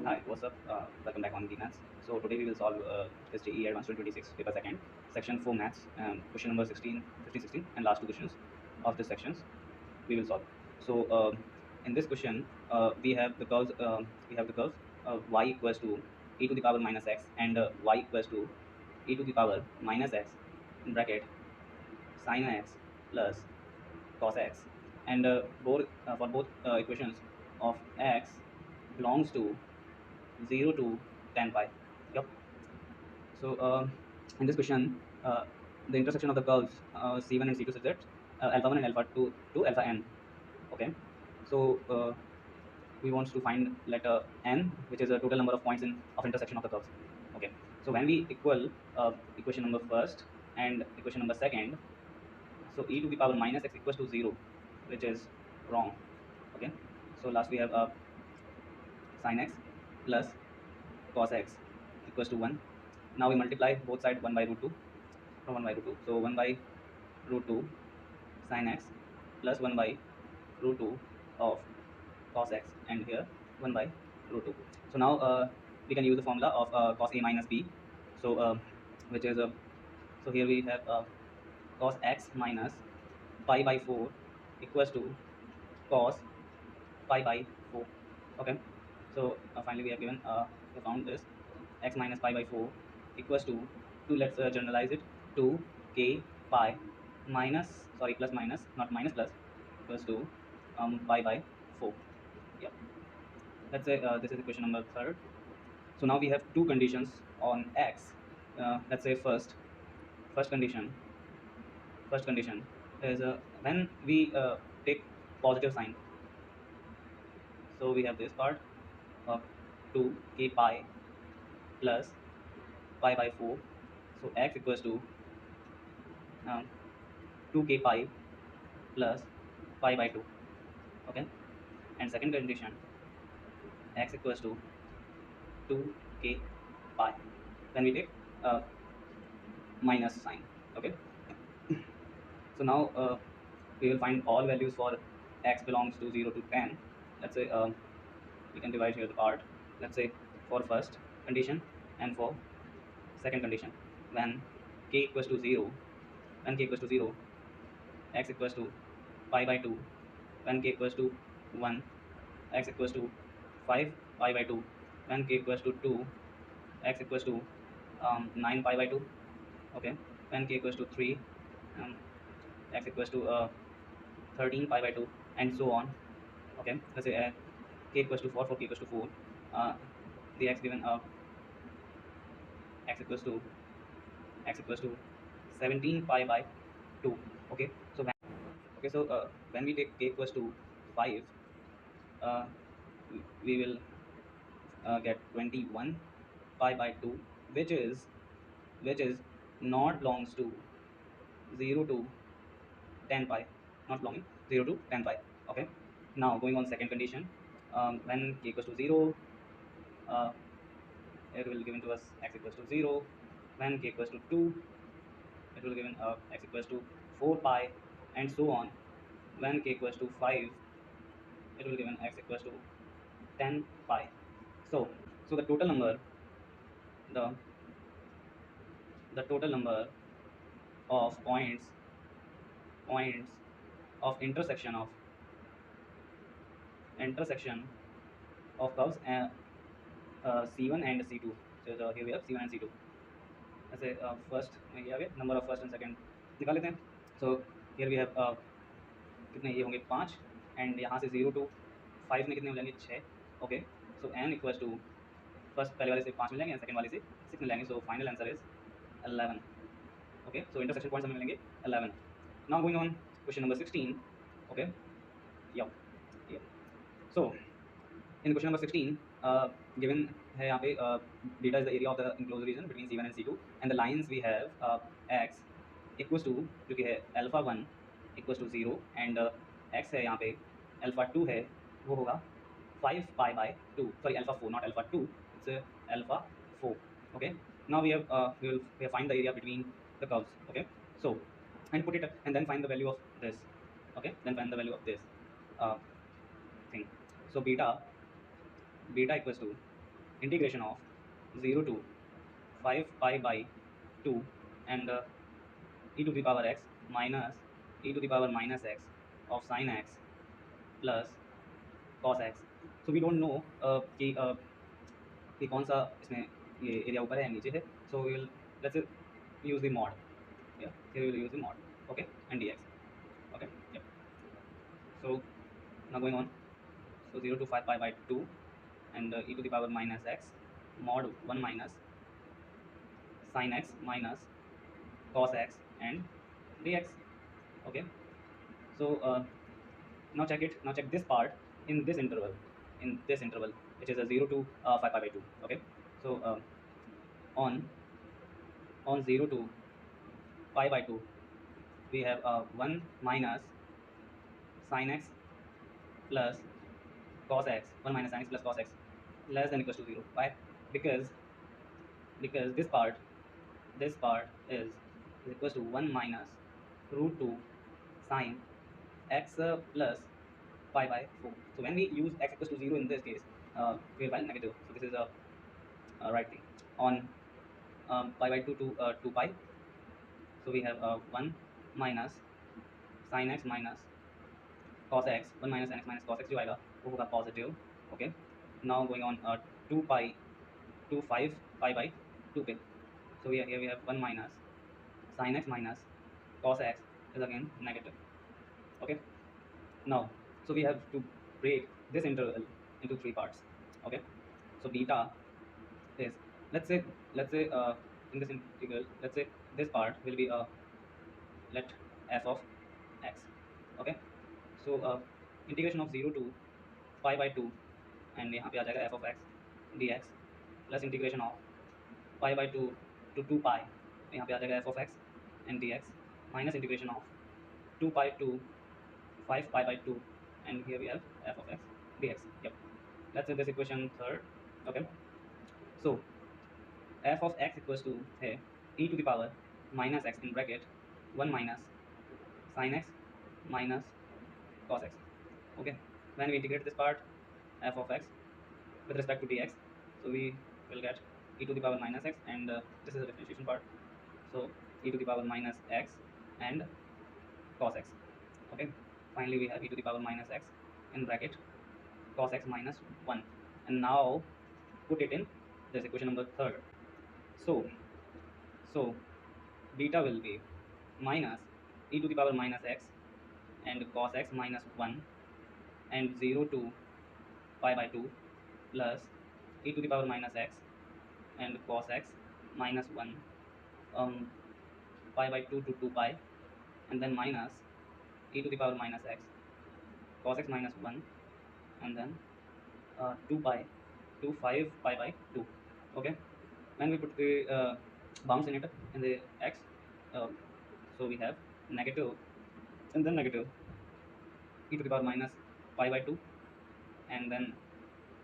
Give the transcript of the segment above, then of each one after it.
Hi, what's up? Welcome back on the maths. So today we will solve this JEE Advanced 2026 paper second, section 4 maths, question number 16, 15, 16, and last two questions of this sections we will solve. So in this question, we have the curves. Y equals to e to the power minus x and y equals to e to the power minus x in bracket sin x plus cos x, and both for both equations of x belongs to 0 to tan pi. Yep. So in this question, the intersection of the curves C1 and C2 is at alpha 1 and alpha 2 to alpha n. Okay. So we want to find letter n, which is a total number of points in of intersection of the curves. Okay. So when we equal equation number first and equation number second, so e to the power minus x equals to 0, which is wrong. Okay. So last we have sin x plus cos x equals to 1. Now we multiply both sides 1 by root 2 from 1 by root 2. So 1 by root 2 sin x plus 1 by root 2 of cos x, and here 1 by root 2. So now we can use the formula of cos a minus b. So which is so here we have cos x minus pi by 4 equals to cos pi by 4. Okay. So finally we have given we found this x minus pi by 4 equals to 2. Let's generalize it. 2 k pi minus, sorry, plus minus, not minus plus, equals to pi by 4. Yeah. Let's say this is equation number third. So now we have two conditions on x. Let's say first condition is when we take positive sign. So we have this part of 2 k pi plus pi by 4. So x equals to um, 2k pi plus pi by 2. Okay. And second condition, x equals to 2k pi when we take uh, minus sign. Okay. So now we will find all values for x belongs to 0 to 10. Let's say we can divide here the part. Let's say for first condition and for second condition, when k equals to 0, when k equals to 0, x equals to pi by 2. When k equals to 1, x equals to 5 pi by 2. When k equals to 2, x equals to 9 pi by 2. Okay. When k equals to 3, um, x equals to 13 pi by 2, and so on. Okay. Let's say k equals to 4 for k equals to 4. The x given x equals to 17 pi by 2. Okay. So when we take k equals to 5, uh, we will get 21 pi by 2, which is not belongs to 0 to 10 pi, not belonging 0 to 10 pi. Okay. Now going on second condition, when k equals to 0, uh, it will given to us x equals to 0. When k equals to 2, it will given x equals to 4 pi, and so on. When k equals to 5, it will given x equals to 10 pi. So the total number, the the total number of points of intersection of curves C1 and C2. So here we have C1 and C2. ऐसे first ये आ गए number of first and second निकाल लेते हैं. So here we have कितने ये होंगे 5, and यहाँ से 0 टू 5 में कितने हो जाएंगे 6. Okay. So n equals to first पहले वाले से 5 मिल जाएंगे एंड सेकंड वाले से 6 मिल जाएंगे. So final answer is 11. Okay. So intersection points हमें मिलेंगे 11. Now going on question number 16. Okay. या सो in question number 16, given है यहाँ पे data is the area of the enclosed region between C1 and C2, and the lines we have x equals to जो कि है alpha 1 equals to 0, and x है यहाँ पे alpha 2 है, वो होगा 5 pi by 2, sorry alpha 4, not alpha 2, it's alpha 4. Okay. Now we have find the area between the curves. Okay. So and put it and then find the value of this. Okay. Then find the value of this thing. So beta equals to integration of 0 to 5 pi by 2 and e to the power x minus e to the power minus x of sin x plus cos x. So we don't know कि कौन सा इसमें ये area ऊपर है या नीचे है. So we will let's use the mod. Yeah, here we will use the mod. Okay, and dx. Okay, yep. So now going on. So 0 to 5 pi by 2 and e to the power minus x mod 1 minus sin x minus cos x and dx. Okay, so now check it. Now check this part in this interval. In this interval, which is a 0 to 5 pi by 2. Okay, so on 0 to pi by 2, we have 1 minus sin x plus cos x. 1 minus sin x plus cos x less than equals to 0. Why? Because this part is equals to 1 minus root 2 sine x plus pi by 4. So when we use x equals to 0 in this case, we will find negative. So this is a right thing. On pi by 2 to 2 pi, so we have 1 minus sin x minus cos x. 1 minus sin x minus cos x जो आएगा वो होगा positive. Okay. Now going on 2 pi to 5 pi by 2 पे. So here we have 1 minus sin x minus cos x is again negative. Okay. Now, so we have to break this interval into three parts. Okay. So beta is, let's say in this integral, let's say this part will be let f of x. Okay. So integration of 0 to pi by 2 and यहाँ पे आ जाएगा f of x dx plus integration of pi by 2 to 2 pi, यहाँ पे आ जाएगा f of x and dx minus integration of 2 pi to 5 pi by 2 and here we have f of x dx. Yep. Let's say this equation third. Okay. So f of x equals to here e to the power minus x in bracket 1 minus sin x minus cos x. Okay. When we integrate this part f of x with respect to dx, so we will get e to the power minus x and this is the differentiation part. So e to the power minus x and cos x. Okay. Finally we have e to the power minus x in bracket cos x minus 1 and now put it in this equation number third. So beta will be minus e to the power minus x and cos x minus 1 and 0 to pi by 2 plus e to the power minus x and cos x minus 1 pi by 2 to 2 pi and then minus e to the power minus x cos x minus 1 and then 2 pi to 5 pi by 2. Okay. When we put the bounds in the x, uh, so we have negative and then negative e to the power minus pi by 2 and then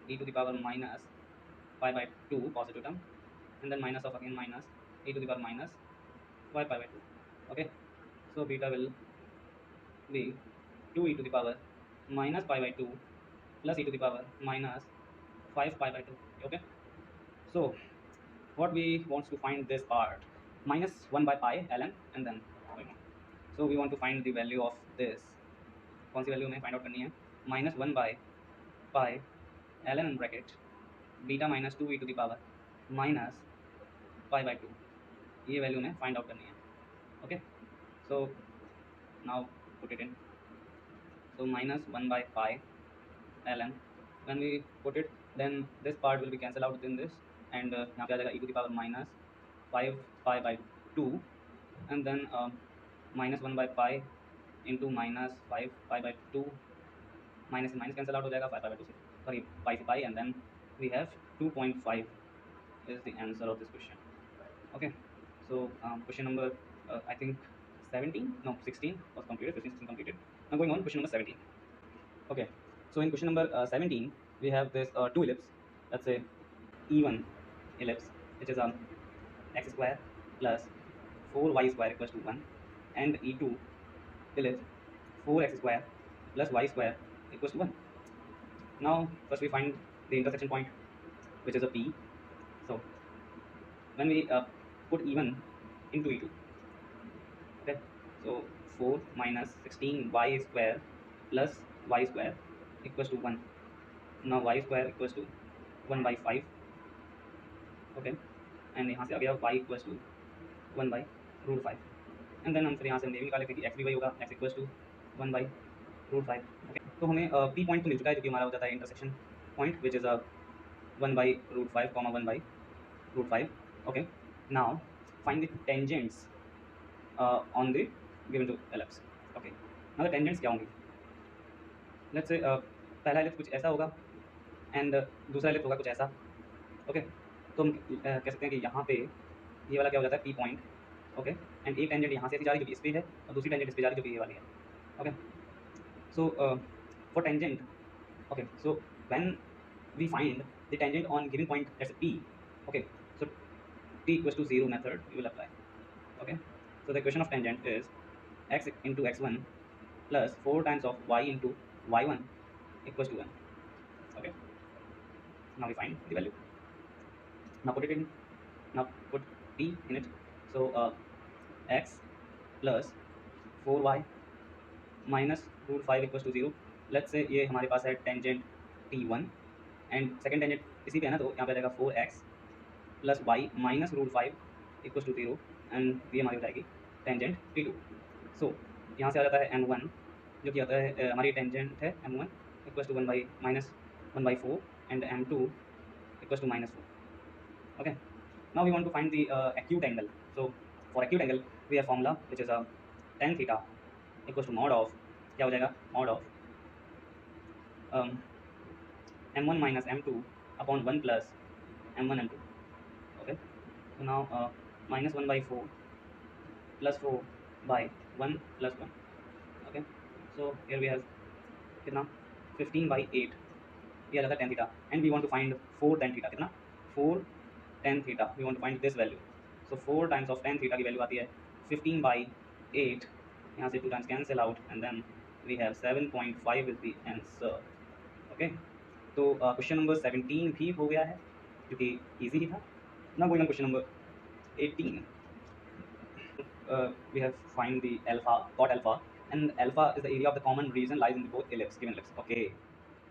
e to the power minus pi by 2 positive term and then minus of again minus e to the power minus 5 pi by 2. Okay. So beta will be 2 e to the power minus pi by 2 plus e to the power minus 5 pi by 2. Okay. So what we want to find this part minus 1 by pi ln and then going on. So we want to find the value of this. कौन सी value हमें find out करनी है? Minus 1 by pi ln in bracket beta minus 2 e to the power minus pi by 2, ये value हमें find out करनी है. Okay. So now put it in. So minus 1 by pi ln, when we put it then this part will be cancelled out within this and यहाँ पे आ जाएगा e to the power minus 5 pi by 2 and then minus 1 by pi into minus 5 pi by 2 minus minus cancel out हो जाएगा 5 pi by 2 से, sorry, pi से pi and then we have 2.5 is the answer of this question. Okay. So question number I think 17, no 16 was completed, 15, 16 completed. Now going on question number 17. Okay. So in question number 17 we have this two ellipse, let's say E1 ellipse which is x square plus 4y square equals to 1 and E2 ellipse 4x square plus y square equals to 1. Now first we find the intersection point. which is a p. So when we put E1 into E2, okay, so 4 minus 16y square plus y square equals to 1. Now y square equals to 1 by 5, okay, and यहाँ से आ गया y equals to 1/√5, and then हम फिर यहाँ से हम ये भी निकाल लेते हैं कि x भी वही होगा, x इक्वल्स टू 1/√5, ओके। तो हमें पी पॉइंट तो मिल चुका है जो कि हमारा हो जाता है intersection point which is 1/√5, 1/√5, okay. Now find the tangents on the given to ellipse, okay. Now the tangents क्या होंगी, लेट्स से पहला एलिप्स कुछ ऐसा होगा एंड दूसरा एलिप्स होगा कुछ ऐसा, ओके। तो हम कह सकते हैं कि यहाँ पे ये वाला क्या हो जाता है पी पॉइंट, ओके, एंड एक टेंजेंट यहाँ से ऐसी जा रही जो कि इस पे है और दूसरी टेंजेंट इस पे जा रही जो कि ये वाली है, okay. So for tangent, okay, so when we find the tangent on given point, let's say p, okay, so t equals to 0 method we will apply, okay. So the equation of tangent is x into x1 plus 4 times of y into y1 equals to 1, okay. Now we find the value, now put it in, now put t in it, so x plus 4y minus √5 equals to 0. Let's say ये हमारे पास है tangent t1 and second tangent इसी पे है ना, तो यहाँ पे आ जाएगा 4x plus y minus √5 equals to 0, and ये हमारी हो जाएगी टेंजेंट t2. सो यहाँ से आ जाता है m1 जो कि आता है हमारी टेंजेंट है m1 equals to 1/4 and m2 equals to -4, okay. Now we want to find the acute angle. So for acute angle we have formula which is tan theta equals to mod of, क्या हो जाएगा, mod of m1 minus m2 upon 1 plus m1 m2, okay. So now -1/4 plus 4 by 1 plus 1, okay. So here we have कितना 15/8, ये आ जाता है tan theta, and we want to find 4 tan theta, कितना 4 tan theta, we want to find this value. So 4 times of tan theta की value आती है 15/8, यहाँ से 2 times cancel out and then we have 7.5 is the answer, okay. तो question number 17 भी हो गया है क्योंकि इजी ही था. Now going on question number 18, we have find the alpha, cot alpha, and alpha is the area of the common region lies in the both ellipse, given ellipse, okay.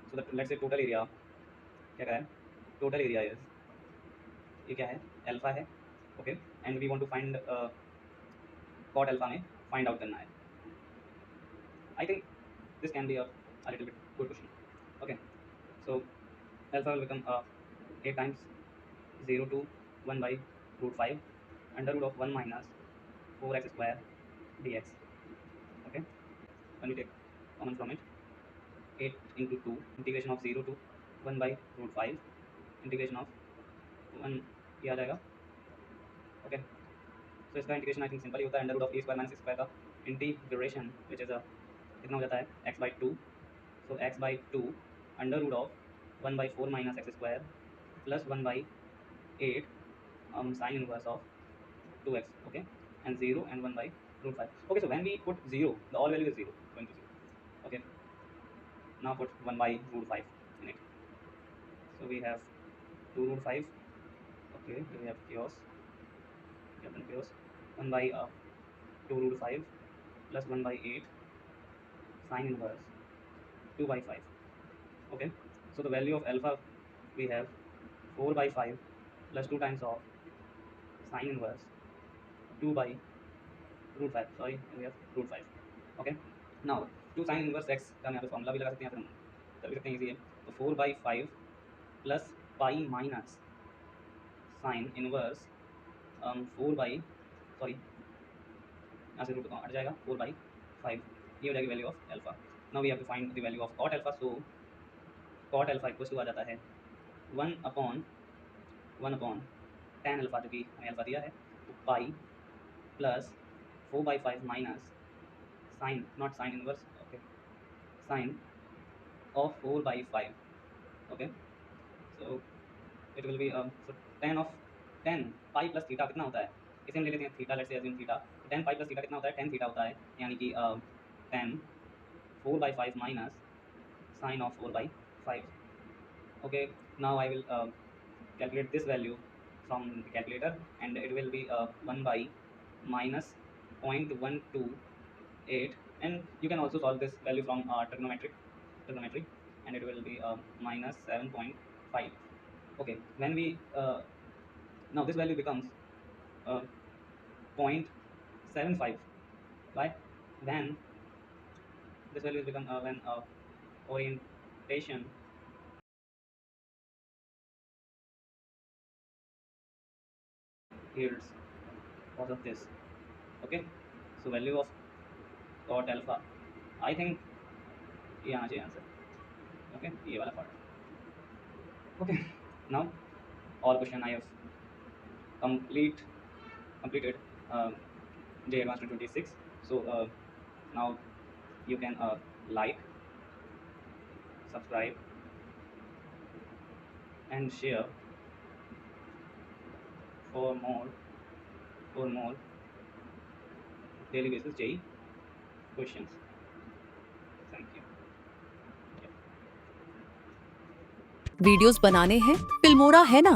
So that let's say total area क्या है, total area is, ये क्या है, alpha है, okay, and we want to find cot alpha में find out करना है. I think this can be a little bit good question, okay. So alpha will become 8 times 0 to 1/√5 under root of 1 minus 4x square dx, okay. When you take common from it, 8 into 2 integration of 0 to 1/√5 integration of 1, ये आ जाएगा, okay. So इसका integration I think simple ही होता है, under root of a square minus square का integration which is कितना हो जाता है x/2, so x/2 under root of 1/4 minus x square plus 1/8 sine inverse of 2x, okay, and 0 and 1/√5, okay. So when we put 0, the all value is 0, going to 0, okay. Now put 1/√5 in it, so we have 2√5, okay. Here we have chaos, we have done chaos, 1/2√5 plus 1/8 sine inverse 2/5, okay. So the value of alpha we have 4/5 plus 2 times of sine inverse 2/√5, sorry, we have √5, okay. Now 2 sin inverse x का हम यहाँ पे formula भी लगा सकते हैं, यहाँ पे हम कर भी सकते हैं, इजी है. तो 4/5 plus pi minus sine inverse 4 by, sorry यहाँ से रूट हट जाएगा, 4/5, ये हो जाएगी value of alpha. Now we have to find the value of cot alpha. So cot alpha equals to आ जाता है 1/1 tan अल्फा जो कि हमें अल्फा दिया है, तो pi plus 4/5 minus sine, not sine inverse, okay, sine of 4/5, okay. So it will be so tan of 10 pi plus theta कितना होता है, इसे हम ले लेते हैं theta, let's say assume theta. तो 10 पाई प्लस थीटा कितना होता है, 10 थीटा होता है, यानी कि 10 4/5 minus sine of 4/5, okay. Now I will calculate this value from the calculator, and it will be 1 by minus 0.128, and you can also solve this value from trigonometry, and it will be minus 7.5. Okay, when we now this value becomes 0.75. Why? Then this value is become when orientation yields cos of this. Okay, so value of cot alpha, I think ये आना चाहिए answer. Okay, ये वाला part. Okay, now all question I have completed JEE Advanced 2026. So now you can like, subscribe, and share for more daily basis JEE questions. Thank you. Videos बनाने हैं, Filmora है ना.